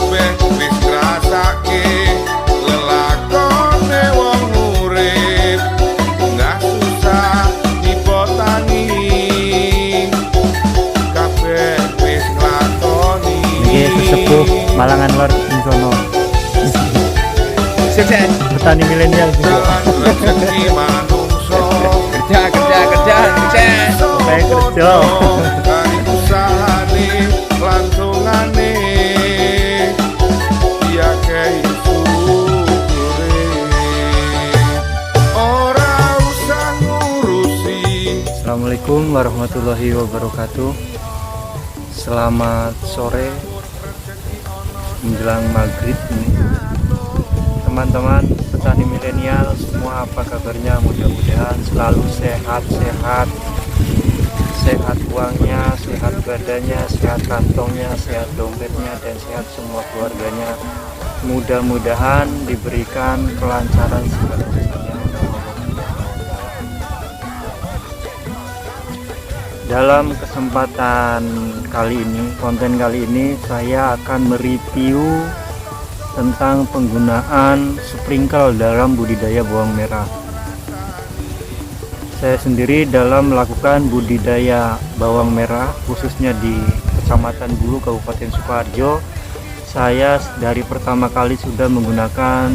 kabeh wis ngrasake lelakone wong urip, nggak susah dipotani, kabeh wis nglakoni. Nggih sesepuh Malangan Lor Insono. Sukses. Petani milenial juga. Jalan rezeki manungso, Kerja. Sukses. Sampai kerja. kari usahane lantungane, ya kei syukure, ora usah ngurusi. Assalamualaikum warahmatullahi wabarakatuh. Selamat sore menjelang maghrib ini. Teman-teman petani milenial semua, apa kabarnya? Mudah-mudahan selalu sehat uangnya, sehat badannya, sehat kantongnya, sehat dompetnya, dan sehat semua keluarganya. Mudah-mudahan diberikan kelancaran segala urusannya. Dalam kesempatan kali ini, konten kali ini saya akan mereview tentang penggunaan sprinkle dalam budidaya bawang merah. Saya sendiri dalam melakukan budidaya bawang merah, khususnya di Kecamatan Bulu, Kabupaten Sukoharjo, saya dari pertama kali sudah menggunakan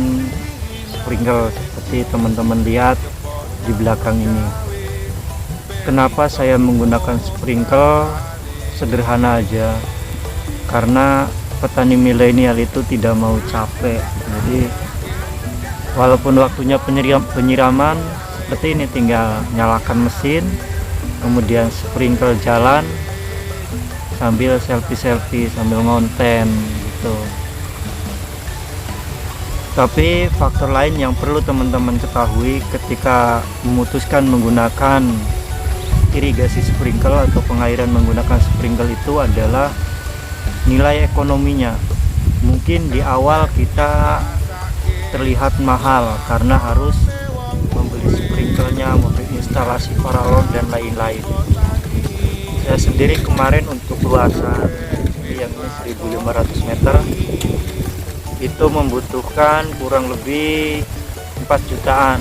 sprinkle seperti teman-teman lihat di belakang ini. Kenapa saya menggunakan sprinkle? Sederhana aja, karena petani milenial itu tidak mau capek. Jadi walaupun waktunya penyiraman seperti ini, tinggal nyalakan mesin, kemudian sprinkle jalan sambil selfie sambil ngonten gitu. Tapi faktor lain yang perlu teman-teman ketahui ketika memutuskan menggunakan irigasi sprinkle atau pengairan menggunakan sprinkle itu adalah nilai ekonominya. Mungkin di awal kita terlihat mahal karena harus membeli sprinklenya, membeli instalasi paralon dan lain-lain. Saya sendiri kemarin untuk luasan yang 1500 meter itu membutuhkan kurang lebih 4 jutaan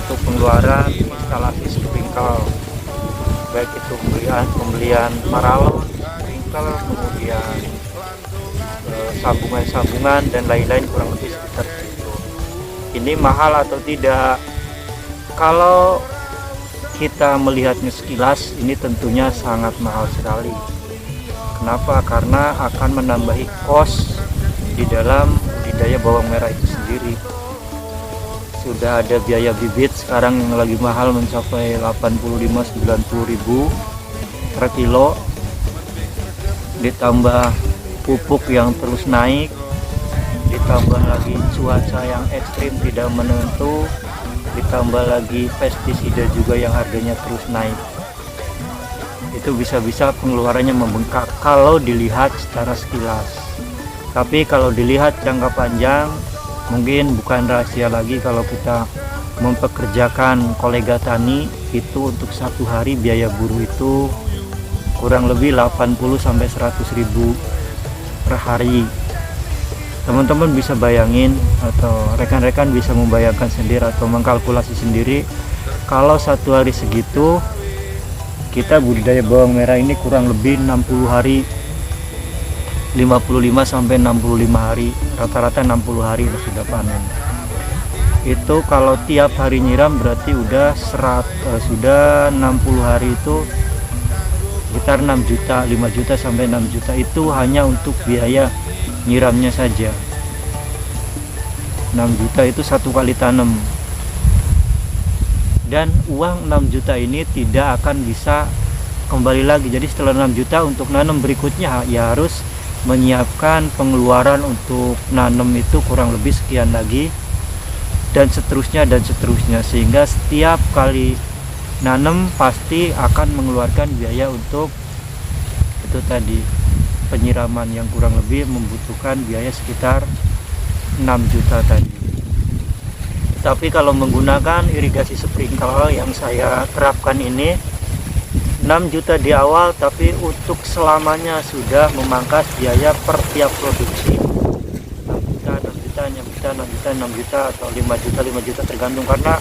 untuk pengeluaran instalasi sprinkle, baik itu pembelian paralon, sprinkle, kemudian sambungan dan lain-lain, kurang lebih sekitar itu. Ini mahal atau tidak? Kalau kita melihatnya sekilas, ini tentunya sangat mahal sekali. Kenapa? Karena akan menambahi kos di dalam budidaya bawang merah itu sendiri. Sudah ada biaya bibit sekarang yang lagi mahal mencapai 85-90 ribu per kilo, ditambah pupuk yang terus naik, ditambah lagi cuaca yang ekstrim tidak menentu, ditambah lagi pestisida juga yang harganya terus naik. Itu bisa-bisa pengeluarannya membengkak kalau dilihat secara sekilas. Tapi kalau dilihat jangka panjang, mungkin bukan rahasia lagi kalau kita mempekerjakan kolega tani itu untuk satu hari biaya buruh itu kurang lebih 80-100 ribu per hari. Teman-teman bisa bayangin atau rekan-rekan bisa membayangkan sendiri atau mengkalkulasi sendiri, kalau satu hari segitu kita budidaya bawang merah ini kurang lebih 60 hari, 55-65 hari, rata-rata 60 hari sudah panen. Itu kalau tiap hari nyiram berarti sudah 60 hari itu sekitar 6 juta, 5 juta sampai 6 juta. Itu hanya untuk biaya nyiramnya saja. 6 juta itu satu kali tanam. Dan uang 6 juta ini tidak akan bisa kembali lagi. Jadi setelah 6 juta untuk nanam berikutnya ya harus menyiapkan pengeluaran untuk nanam itu kurang lebih sekian lagi, dan seterusnya, sehingga setiap kali nanam pasti akan mengeluarkan biaya untuk itu tadi, penyiraman yang kurang lebih membutuhkan biaya sekitar 6 juta tadi. Tapi kalau menggunakan irigasi sprinkle yang saya terapkan ini 6 juta di awal, tapi untuk selamanya sudah memangkas biaya per tiap produksi. juta, 6 juta, 6 juta, atau 5 juta, 5 juta, tergantung, karena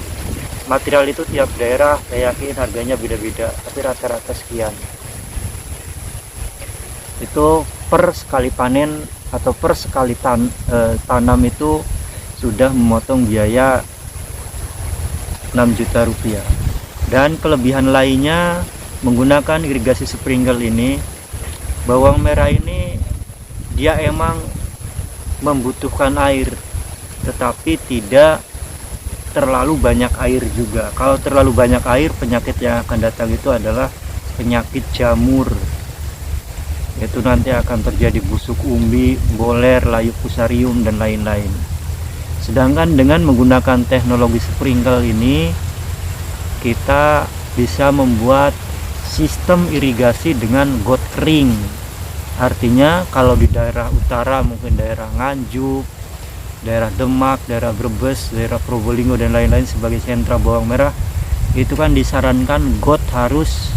material itu tiap daerah saya yakin harganya beda-beda, tapi rata-rata sekian. Itu per sekali panen atau per sekali tanam itu sudah memotong biaya 6 juta rupiah. Dan kelebihan lainnya menggunakan irigasi sprinkle ini, bawang merah ini dia emang membutuhkan air, tetapi tidak terlalu banyak air juga. Kalau terlalu banyak air, penyakit yang akan datang itu adalah penyakit jamur. Itu nanti akan terjadi busuk umbi, boler, layu fusarium, dan lain-lain. Sedangkan dengan menggunakan teknologi sprinkle ini, kita bisa membuat sistem irigasi dengan got kering. Artinya kalau di daerah utara, mungkin daerah Nganjuk, daerah Demak, daerah Brebes, daerah Probolinggo, dan lain-lain sebagai sentra bawang merah, itu kan disarankan got harus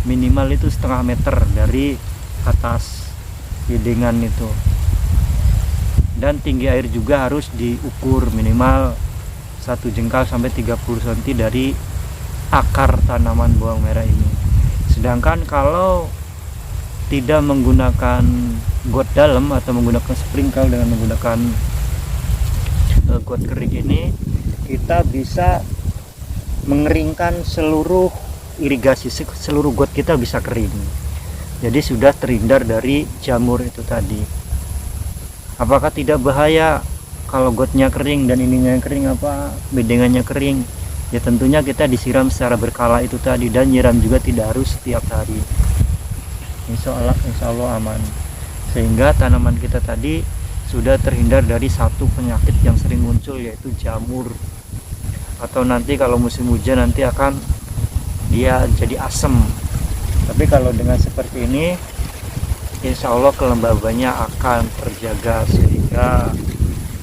minimal itu 0,5 meter dari atas hidangan itu, dan tinggi air juga harus diukur minimal 1 jengkal sampai 30 cm dari akar tanaman bawang merah ini. Sedangkan kalau tidak menggunakan got dalam atau menggunakan sprinkle dengan menggunakan got kering ini, kita bisa mengeringkan seluruh irigasi, seluruh got kita bisa kering. Jadi sudah terhindar dari jamur itu tadi. Apakah tidak bahaya kalau gotnya kering dan ininya kering, apa bedengannya kering? Ya tentunya kita disiram secara berkala itu tadi, dan nyiram juga tidak harus setiap hari. Insya Allah aman, sehingga tanaman kita tadi sudah terhindar dari satu penyakit yang sering muncul, yaitu jamur, atau nanti kalau musim hujan nanti akan dia jadi asem. Tapi kalau dengan seperti ini, insya Allah kelembabannya akan terjaga, sehingga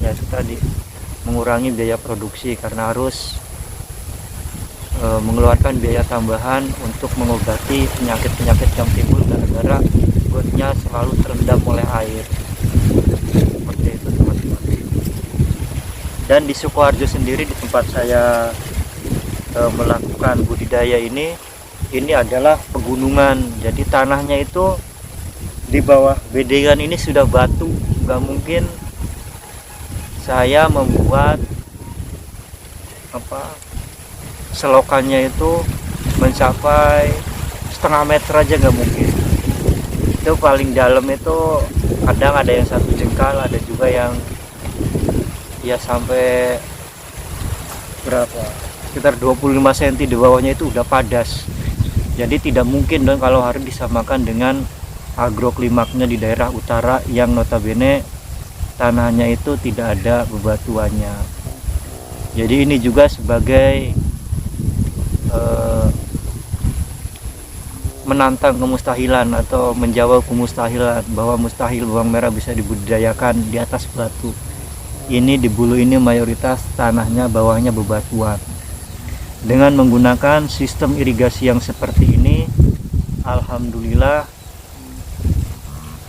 ya itu tadi mengurangi biaya produksi, karena harus mengeluarkan biaya tambahan untuk mengobati penyakit-penyakit yang timbul gara-gara gotnya selalu terendam oleh air. Seperti itu teman-teman. Dan di Sukoharjo sendiri, di tempat saya melakukan budidaya ini adalah pegunungan. Jadi tanahnya itu di bawah bedengan ini sudah batu, nggak mungkin saya membuat selokannya itu mencapai 0,5 meter aja, nggak mungkin. Itu paling dalam itu kadang ada yang 1 jengkal, ada juga yang ya sampai berapa, sekitar 25 cm di bawahnya itu udah padas. Jadi tidak mungkin dong kalau harus disamakan dengan agroklimaknya di daerah utara yang notabene tanahnya itu tidak ada bebatuannya. Jadi ini juga sebagai menantang kemustahilan atau menjawab kemustahilan, bahwa mustahil bawang merah bisa dibudidayakan di atas batu. Ini di Bulu ini mayoritas tanahnya bawahnya bebatuan. Dengan menggunakan sistem irigasi yang seperti ini, alhamdulillah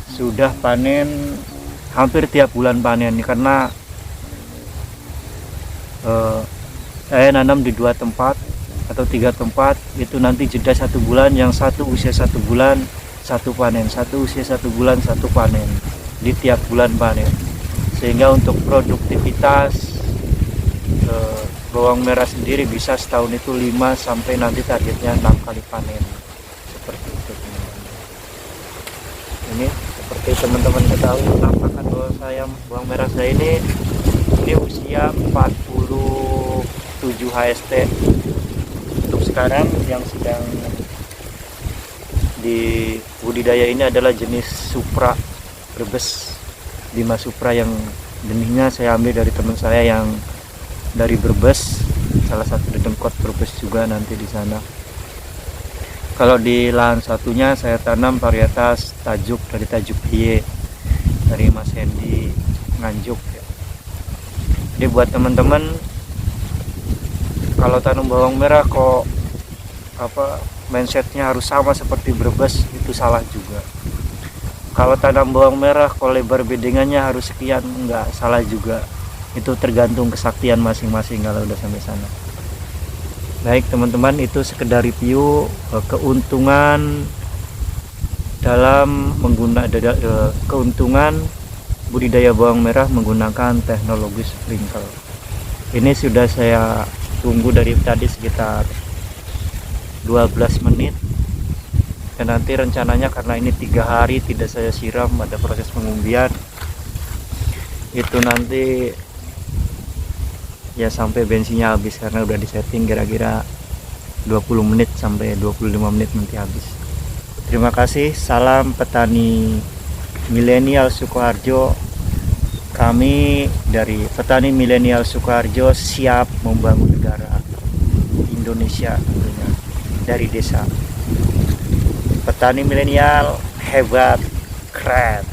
sudah panen hampir tiap bulan panen, karena saya nanam di 2 tempat atau 3 tempat, itu nanti jeda 1 bulan, yang satu usia 1 bulan 1 panen, satu usia 1 bulan 1 panen, di tiap bulan panen, sehingga untuk produktivitas bawang merah sendiri bisa setahun itu 5 sampai nanti targetnya 6 kali panen. Seperti itu teman-teman. Ini seperti teman-teman ketahui, penampakan bawang merah saya ini usia 47 HST. Untuk sekarang yang sedang di budidaya ini adalah jenis Supra Brebes, Bima Supra, yang benihnya saya ambil dari teman saya yang dari Brebes, salah satu dedengkot Brebes juga nanti di sana. Kalau di lahan satunya saya tanam varietas Tajuk, dari Tajuk Pie, dari Mas Hendy Nganjuk. Jadi buat teman-teman, kalau tanam bawang merah kok mindsetnya harus sama seperti Brebes, itu salah juga. Kalau tanam bawang merah kok lebar bedengannya harus sekian, enggak, salah juga. Itu tergantung kesaktian masing-masing kalau udah sampai sana. Baik teman-teman, itu sekedar review keuntungan dalam keuntungan budidaya bawang merah menggunakan teknologi sprinkle. Ini sudah saya tunggu dari tadi sekitar 12 menit, dan nanti rencananya karena ini 3 hari tidak saya siram, ada proses pengumbian, itu nanti ya sampai bensinnya habis, karena udah disetting kira-kira 20 menit sampai 25 menit nanti habis. Terima kasih, salam petani milenial Sukoharjo. Kami dari petani milenial Sukoharjo siap membangun negara Indonesia tentunya dari desa. Petani milenial hebat, keren.